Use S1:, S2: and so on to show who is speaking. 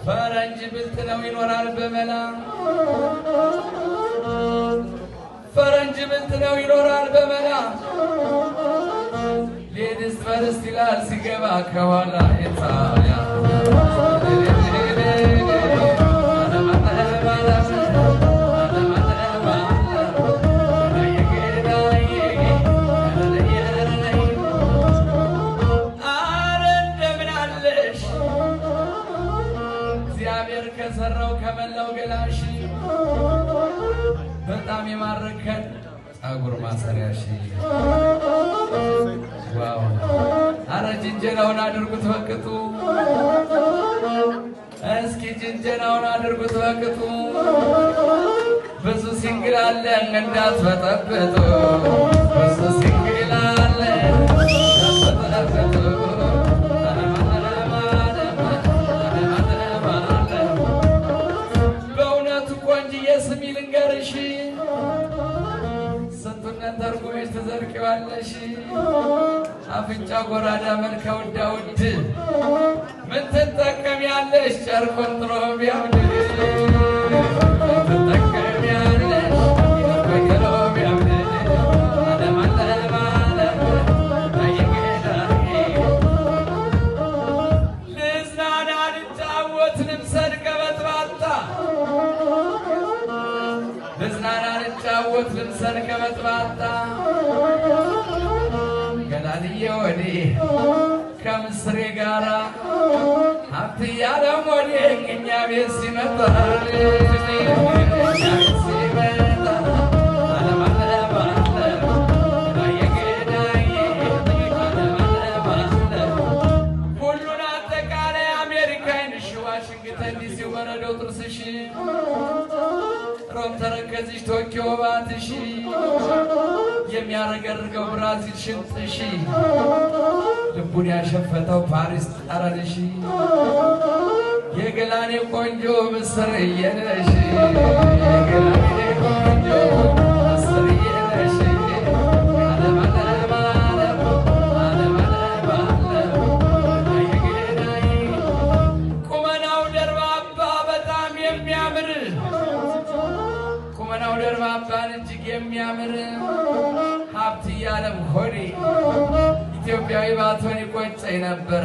S1: ፈረንጅ ብልጥ ነው ይኖራል በመላ ፈረንጅ ብልጥ ነው ይኖራል በመላ ሌድስ ፈርስት ይላል ሲገባ ከኋላ የታያ ከሰራው ከመላው ገላሽ በጣም የማረከን ጸጉር ማሰሪያሽ ዋው አረ ጅንጀናውን አድርጉት በቅጡ እስኪ ጅንጀናውን አድርጉት በቅጡ ብዙ ሲንግል አለ እንዳትበጠብጡ ብዙ ሲንግል አለ እንዳትበጠብጡ ተርጉመሽ ተዘርቂዋለሽ አፍንጫ ጎራዳ መልከ ውዳ ውድ ምን ትጠቀሚያለሽ ጨርቆን ጥሎ ቢያምድ ትጠቀሚያለሽ በገሎ ቢያምድ ልዝናና ልጫወት ልምሰድ ቀበጥባጣ ልዝናና ልጫወት ልምሰድ ቀበጥባጣ ገላልዬ ወዴ ከምስሬ ጋራ ሀብት እያለም ወዴ እኛ ቤት ሲመጣ ሁሉን አጠቃላይ አሜሪካንሽ ዋሽንግተን ዲሲ ወረደው ጥርስሽ ሮም ተረከዝሽ ቶኪዮ ባትሽ የሚያረገርገው ብራዚል ሽንጥሽ ልቡን ያሸፈተው ፓሪስ ጠረንሽ የገላኔ ቆንጆ ምስርዬ ነሽ የገላኔ ቆንጆ ምስርዬ ነሽ ዓለም ዓለም ዓለም ዓለም ዓለም ዓለም የገዳይ ቁመናው ደርባባ በጣም የሚያምር ቁመናው ደርባባን እጅግ የሚያምር ሀብት እያለም ሆዴ ኢትዮጵያዊ ባትሆን ይቆጨኝ ነበረ።